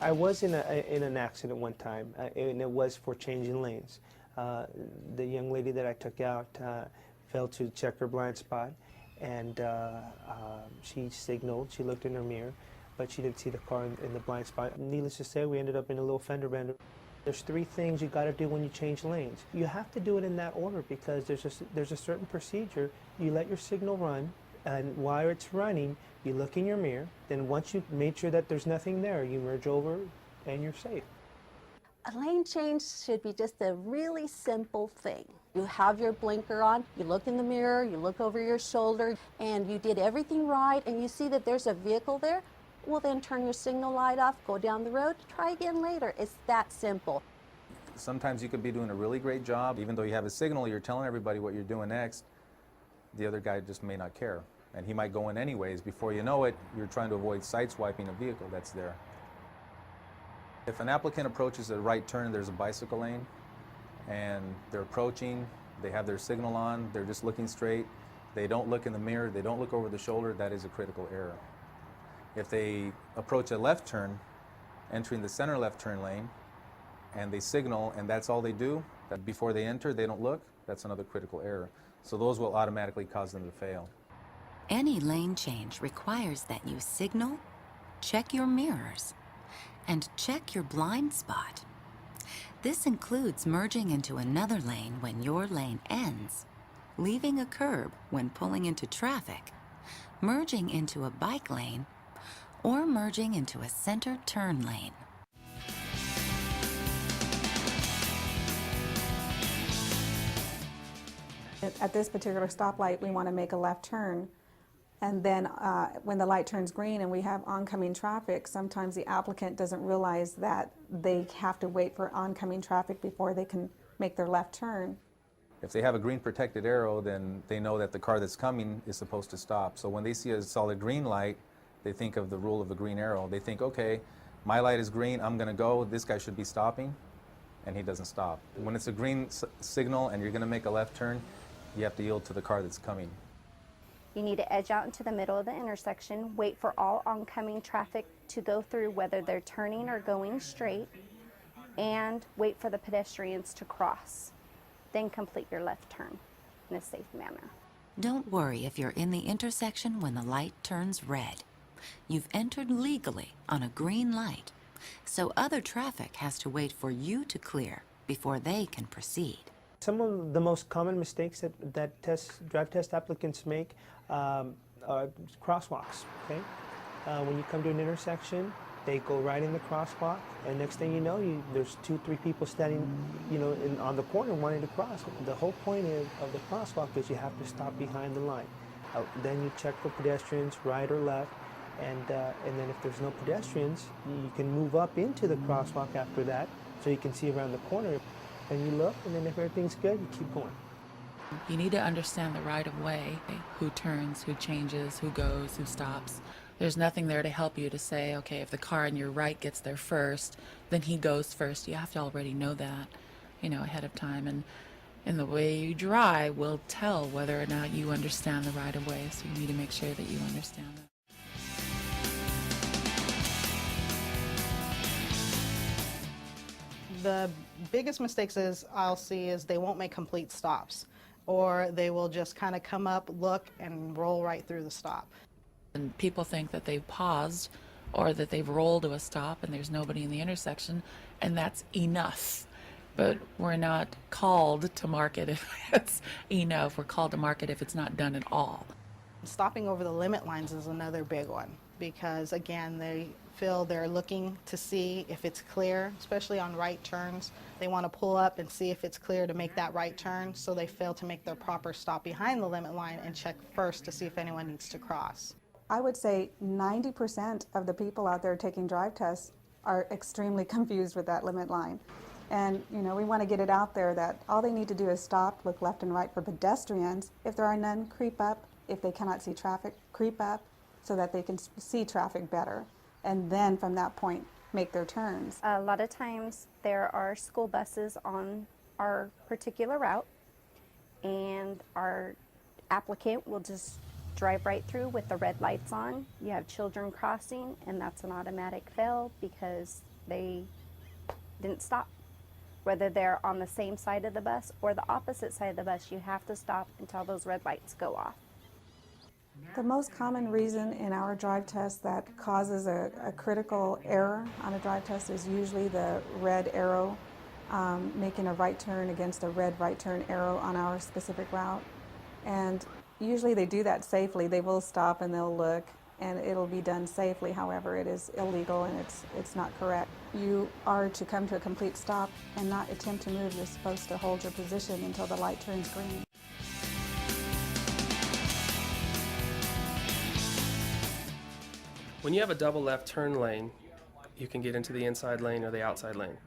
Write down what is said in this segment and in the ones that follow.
I was in an accident one time, and it was for changing lanes. The young lady that I took out failed to check her blind spot, and she signaled. She looked in her mirror, but she didn't see the car in the blind spot. Needless to say, we ended up in a little fender bender. There's three things you got to do when you change lanes. You have to do it in that order because there's a certain procedure. You let your signal run, and while it's running, you look in your mirror. Then once you've made sure that there's nothing there, you merge over and you're safe. A lane change should be just a really simple thing. You have your blinker on, you look in the mirror, you look over your shoulder, and you did everything right, and you see that there's a vehicle there, well then turn your signal light off, go down the road, try again later. It's that simple. Sometimes you could be doing a really great job, even though you have a signal, you're telling everybody what you're doing next, the other guy just may not care. And he might go in anyways. Before you know it, you're trying to avoid sideswiping a vehicle that's there. If an applicant approaches a right turn, there's a bicycle lane, and they're approaching, they have their signal on, they're just looking straight, they don't look in the mirror, they don't look over the shoulder, that is a critical error. If they approach a left turn, entering the center left turn lane, and they signal, and that's all they do, that before they enter, they don't look, that's another critical error. So those will automatically cause them to fail. Any lane change requires that you signal, check your mirrors, and check your blind spot. This includes merging into another lane when your lane ends, leaving a curb when pulling into traffic, merging into a bike lane, or merging into a center turn lane. At this particular stoplight, we want to make a left turn. And then when the light turns green and we have oncoming traffic, sometimes the applicant doesn't realize that they have to wait for oncoming traffic before they can make their left turn. If they have a green protected arrow, then they know that the car that's coming is supposed to stop. So when they see a solid green light, they think of the rule of the green arrow. They think, okay, my light is green, I'm going to go, this guy should be stopping, and he doesn't stop. When it's a green signal and you're going to make a left turn, you have to yield to the car that's coming. You need to edge out into the middle of the intersection, wait for all oncoming traffic to go through, whether they're turning or going straight, and wait for the pedestrians to cross. Then complete your left turn in a safe manner. Don't worry if you're in the intersection when the light turns red. You've entered legally on a green light, so other traffic has to wait for you to clear before they can proceed. Some of the most common mistakes that drive test applicants make are crosswalks. Okay, when you come to an intersection, they go right in the crosswalk, and next thing you know, there's 2-3 people standing, on the corner wanting to cross. The whole point of the crosswalk is you have to stop behind the line. Then you check for pedestrians, right or left, and then if there's no pedestrians, you can move up into the crosswalk after that, so you can see around the corner. And you look, and then if everything's good, you keep going. You need to understand the right of way, who turns, who changes, who goes, who stops. There's nothing there to help you to say, okay, if the car on your right gets there first, then he goes first. You have to already know that, ahead of time. And the way you drive will tell whether or not you understand the right of way, so you need to make sure that you understand that. The biggest mistakes I'll see is they won't make complete stops, or they will just kind of come up, look, and roll right through the stop. And people think that they've paused or that they've rolled to a stop and there's nobody in the intersection, and that's enough. But we're not called to market if it's enough. We're called to market if it's not done at all. Stopping over the limit lines is another big one, because again, they feel they're looking to see if it's clear, especially on right turns. They want to pull up and see if it's clear to make that right turn, so they fail to make their proper stop behind the limit line and check first to see if anyone needs to cross. I would say 90% of the people out there taking drive tests are extremely confused with that limit line. And we want to get it out there that all they need to do is stop, look left and right for pedestrians. If there are none, creep up. If they cannot see traffic, creep up so that they can see traffic better. And then from that point, make their turns. A lot of times there are school buses on our particular route, and our applicant will just drive right through with the red lights on. You have children crossing, and that's an automatic fail because they didn't stop. Whether they're on the same side of the bus or the opposite side of the bus, you have to stop until those red lights go off. The most common reason in our drive test that causes a critical error on a drive test is usually the red arrow, making a right turn against a red right turn arrow on our specific route. And usually they do that safely. They will stop and they'll look, and it'll be done safely. However, it is illegal and it's not correct. You are to come to a complete stop and not attempt to move. You're supposed to hold your position until the light turns green. When you have a double left turn lane, you can get into the inside lane or the outside lane.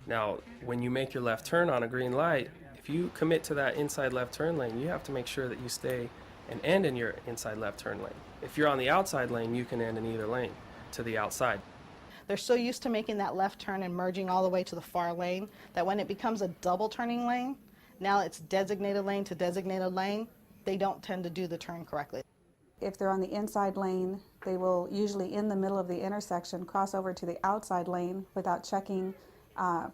Now, when you make your left turn on a green light, if you commit to that inside left turn lane, you have to make sure that you stay and end in your inside left turn lane. If you're on the outside lane, you can end in either lane to the outside. They're so used to making that left turn and merging all the way to the far lane that when it becomes a double turning lane, now it's designated lane to designated lane, they don't tend to do the turn correctly. If they're on the inside lane, they will usually in the middle of the intersection cross over to the outside lane without checking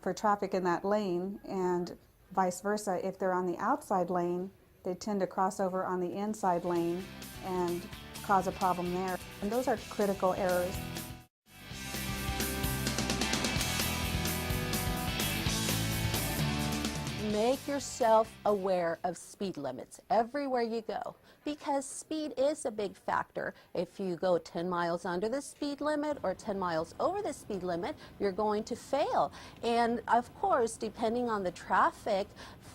for traffic in that lane, and vice versa. If they're on the outside lane, they tend to cross over on the inside lane and cause a problem there. And those are critical errors. Make yourself aware of speed limits everywhere you go, because speed is a big factor. If you go 10 miles under the speed limit or 10 miles over the speed limit, you're going to fail. And of course, depending on the traffic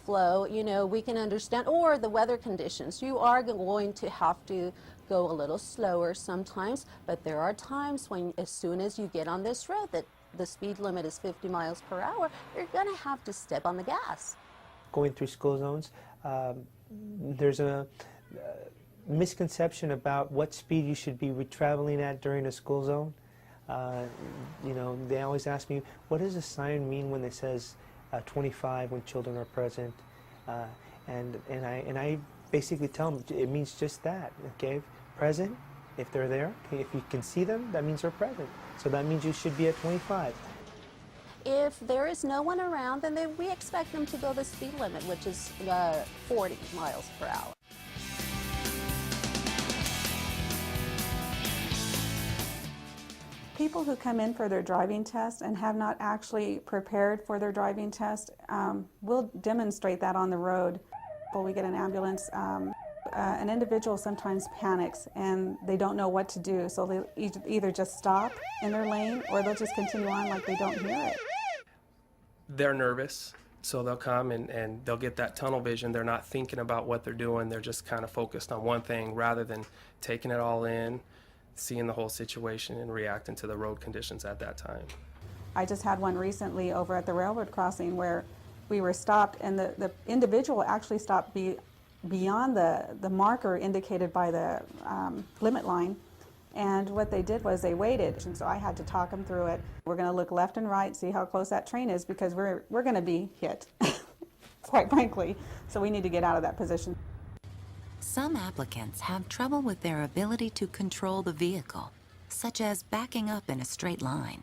flow, you know, we can understand, or the weather conditions, you are going to have to go a little slower sometimes, but there are times when as soon as you get on this road that the speed limit is 50 miles per hour, you're going to have to step on the gas. Going through school zones, there's a misconception about what speed you should be traveling at during a school zone. You know, they always ask me, what does a sign mean when it says 25 when children are present? And I basically tell them it means just that, okay? Present, if they're there, if you can see them, that means they're present. So that means you should be at 25. If there is no one around, then we expect them to go the speed limit, which is 40 miles per hour. People who come in for their driving test and have not actually prepared for their driving test, will demonstrate that on the road. When we get an ambulance, an individual sometimes panics and they don't know what to do, so they either just stop in their lane or they'll just continue on like they don't hear it. They're nervous, so they'll come and they'll get that tunnel vision. They're not thinking about what they're doing. They're just kind of focused on one thing rather than taking it all in, seeing the whole situation and reacting to the road conditions at that time. I just had one recently over at the railroad crossing where we were stopped and the individual actually stopped beyond the marker indicated by the limit line. And what they did was they waited, and so I had to talk them through it. We're going to look left and right, see how close that train is, because we're going to be hit, quite frankly. So we need to get out of that position. Some applicants have trouble with their ability to control the vehicle, such as backing up in a straight line.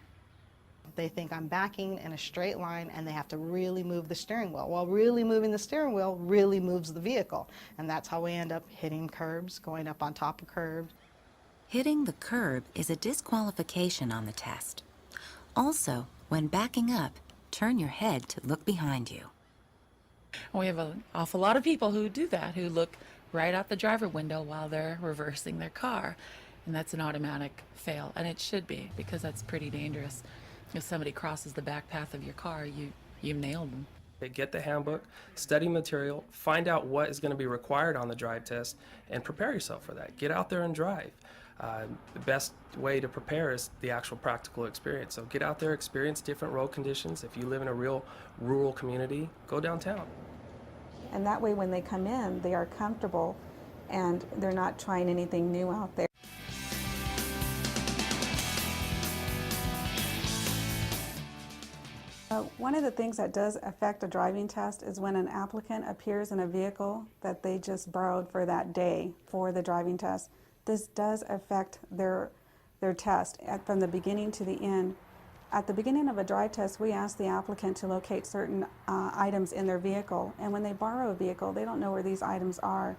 They think I'm backing in a straight line and they have to really move the steering wheel. Well, really moving the steering wheel really moves the vehicle. And that's how we end up hitting curbs, going up on top of curbs. Hitting the curb is a disqualification on the test. Also, when backing up, turn your head to look behind you. We have an awful lot of people who do that, who look right out the driver window while they're reversing their car. And that's an automatic fail, and it should be, because that's pretty dangerous. If somebody crosses the back path of your car, you nailed them. Get the handbook, study material, find out what is going to be required on the drive test, and prepare yourself for that. Get out there and drive. The best way to prepare is the actual practical experience. So get out there, experience different road conditions. If you live in a real rural community, go downtown. And that way when they come in, they are comfortable and they're not trying anything new out there. One of the things that does affect a driving test is when an applicant appears in a vehicle that they just borrowed for that day for the driving test. This does affect their test from the beginning to the end. At the beginning of a drive test, we ask the applicant to locate certain items in their vehicle, and when they borrow a vehicle, they don't know where these items are.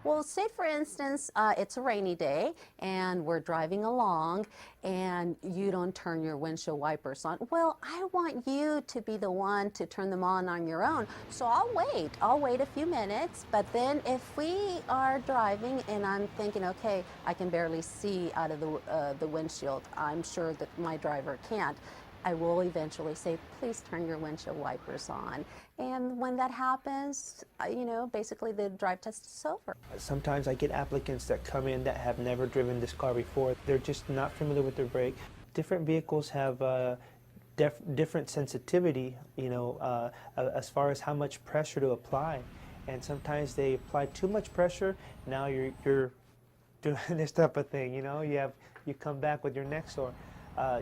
Well, say for instance, it's a rainy day and we're driving along and you don't turn your windshield wipers on. Well, I want you to be the one to turn them on your own. So I'll wait. I'll wait a few minutes. But then if we are driving and I'm thinking, okay, I can barely see out of the windshield, I'm sure that my driver can't. I will eventually say, please turn your windshield wipers on. And when that happens, you know, basically the drive test is over. Sometimes I get applicants that come in that have never driven this car before. They're just not familiar with their brake. Different vehicles have different sensitivity, you know, as far as how much pressure to apply. And sometimes they apply too much pressure. Now you're doing this type of thing, you know. You come back with your neck sore.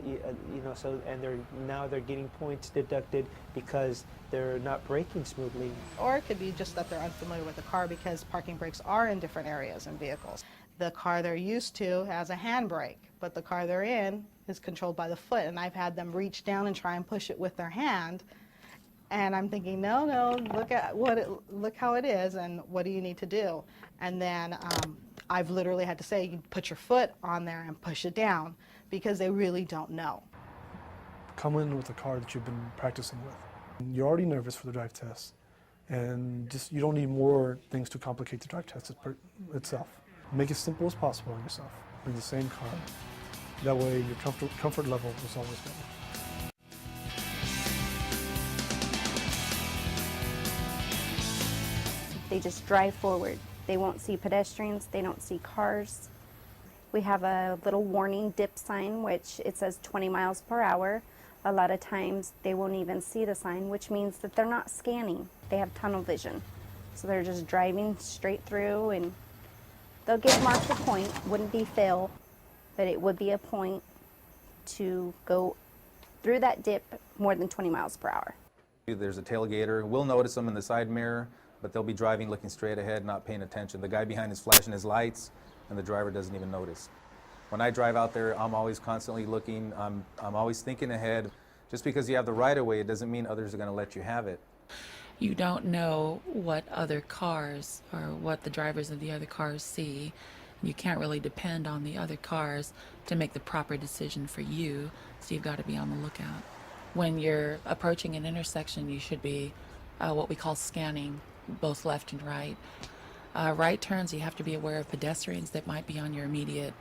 You know, so and now they're getting points deducted because they're not braking smoothly. Or it could be just that they're unfamiliar with the car because parking brakes are in different areas in vehicles. The car they're used to has a handbrake, but the car they're in is controlled by the foot, and I've had them reach down and try and push it with their hand, and I'm thinking, no, look how it is, and what do you need to do? And then I've literally had to say, you put your foot on there and push it down, because they really don't know. Come in with a car that you've been practicing with. You're already nervous for the drive test, and you don't need more things to complicate the drive test itself. Make it simple as possible on yourself. Bring the same car. That way your comfort level is always better. They just drive forward. They won't see pedestrians, they don't see cars. We have a little warning dip sign, which it says 20 miles per hour. A lot of times they won't even see the sign, which means that they're not scanning. They have tunnel vision. So they're just driving straight through, and they'll get marked a point. Wouldn't be fail, but it would be a point to go through that dip more than 20 miles per hour. There's a tailgater. We'll notice them in the side mirror, but they'll be driving looking straight ahead, not paying attention. The guy behind is flashing his lights, and the driver doesn't even notice. When I drive out there, I'm always constantly looking. I'm always thinking ahead. Just because you have the right of way, it doesn't mean others are going to let you have it. You don't know what other cars or what the drivers of the other cars see. You can't really depend on the other cars to make the proper decision for you, so you've got to be on the lookout. When you're approaching an intersection, you should be what we call scanning, both left and right. Right turns, you have to be aware of pedestrians that might be on your immediate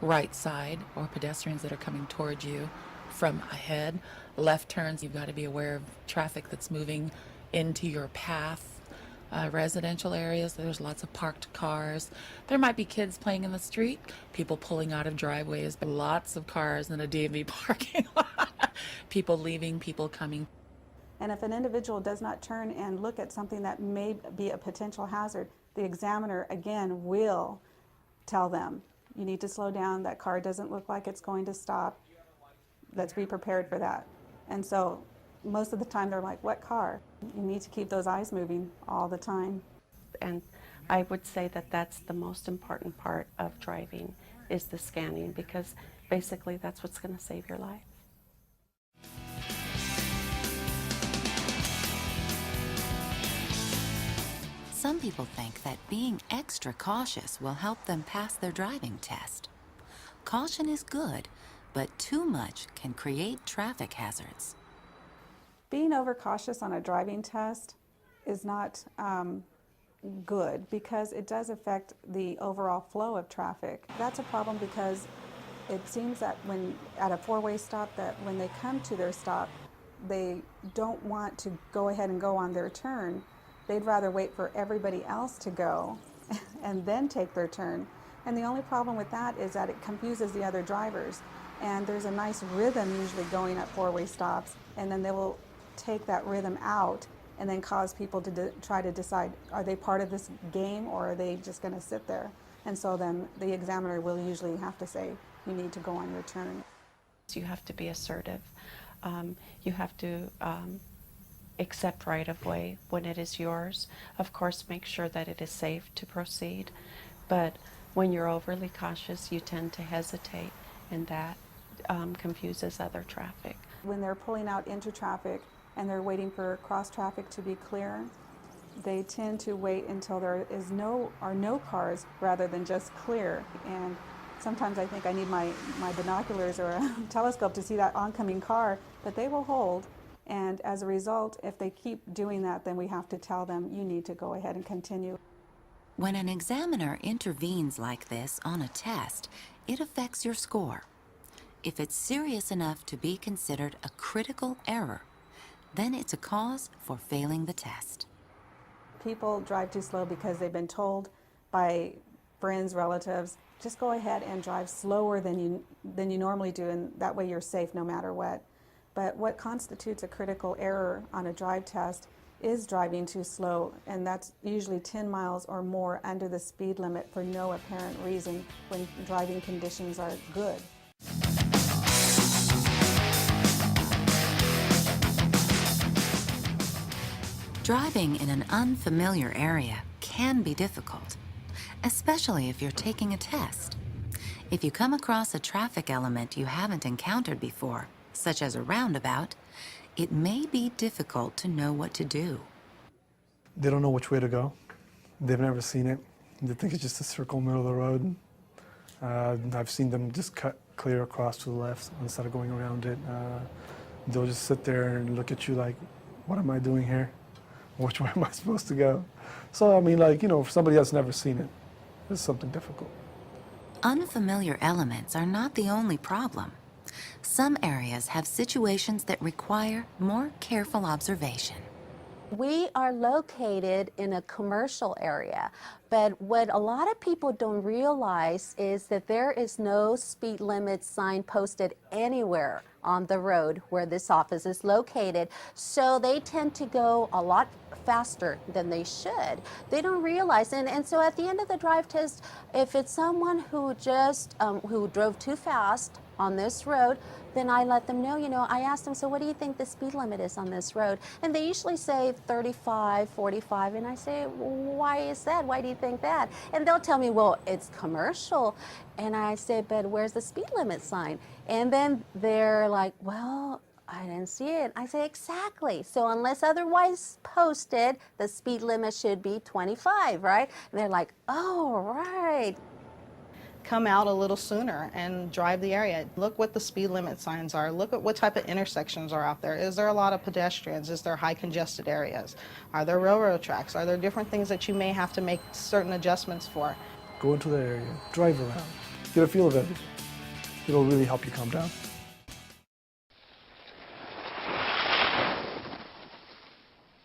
right side or pedestrians that are coming towards you from ahead. Left turns, you've got to be aware of traffic that's moving into your path. Residential areas, there's lots of parked cars. There might be kids playing in the street, people pulling out of driveways, but lots of cars in a DMV parking lot. People leaving, people coming. And if an individual does not turn and look at something that may be a potential hazard, the examiner, again, will tell them, you need to slow down, that car doesn't look like it's going to stop, let's be prepared for that. And so most of the time they're like, what car? You need to keep those eyes moving all the time. And I would say that that's the most important part of driving, is the scanning, because basically that's what's going to save your life. Some people think that being extra cautious will help them pass their driving test. Caution is good, but too much can create traffic hazards. Being overcautious on a driving test is not good, because it does affect the overall flow of traffic. That's a problem because it seems that when at a four-way stop, that when they come to their stop, they don't want to go ahead and go on their turn. They'd rather wait for everybody else to go and then take their turn. And the only problem with that is that it confuses the other drivers. And there's a nice rhythm usually going at four-way stops, and then they will take that rhythm out and then cause people to try to decide, are they part of this game or are they just going to sit there? And so then the examiner will usually have to say, you need to go on your turn. You have to be assertive. You have to accept right-of-way when it is yours. Of course, make sure that it is safe to proceed. But when you're overly cautious, you tend to hesitate, and that confuses other traffic. When they're pulling out into traffic and they're waiting for cross traffic to be clear, they tend to wait until there are no cars rather than just clear. And sometimes I think I need my binoculars or a telescope to see that oncoming car, but they will hold. And as a result, if they keep doing that, then we have to tell them, you need to go ahead and continue. When an examiner intervenes like this on a test, it affects your score. If it's serious enough to be considered a critical error, then it's a cause for failing the test. People drive too slow because they've been told by friends, relatives, just go ahead and drive slower than you normally do, and that way you're safe no matter what. But what constitutes a critical error on a drive test is driving too slow, and that's usually 10 miles or more under the speed limit for no apparent reason when driving conditions are good. Driving in an unfamiliar area can be difficult, especially if you're taking a test. If you come across a traffic element you haven't encountered before, such as a roundabout, it may be difficult to know what to do. They don't know which way to go. They've never seen it. They think it's just a circle in the middle of the road. I've seen them just cut clear across to the left instead of going around it. They'll just sit there and look at you like, what am I doing here? Which way am I supposed to go? So, I mean, like, you know, for somebody that's never seen it, it's something difficult. Unfamiliar elements are not the only problem. Some areas have situations that require more careful observation. We are located in a commercial area, but what a lot of people don't realize is that there is no speed limit sign posted anywhere on the road where this office is located, so they tend to go a lot faster than they should. They don't realize, and so at the end of the drive test, if it's someone who just who drove too fast on this road, then I let them know, I ask them, so what do you think the speed limit is on this road? And they usually say 35, 45, and I say, why is that? Why do you think that? And they'll tell me, well, it's commercial. And I say, but where's the speed limit sign? And then they're like, well, I didn't see it. I say, exactly. So unless otherwise posted, the speed limit should be 25, right? And they're like, oh, right. Come out a little sooner and drive the area. Look what the speed limit signs are. Look at what type of intersections are out there. Is there a lot of pedestrians? Is there high congested areas? Are there railroad tracks? Are there different things that you may have to make certain adjustments for? Go into the area, drive around, get a feel of everything. It'll really help you calm down.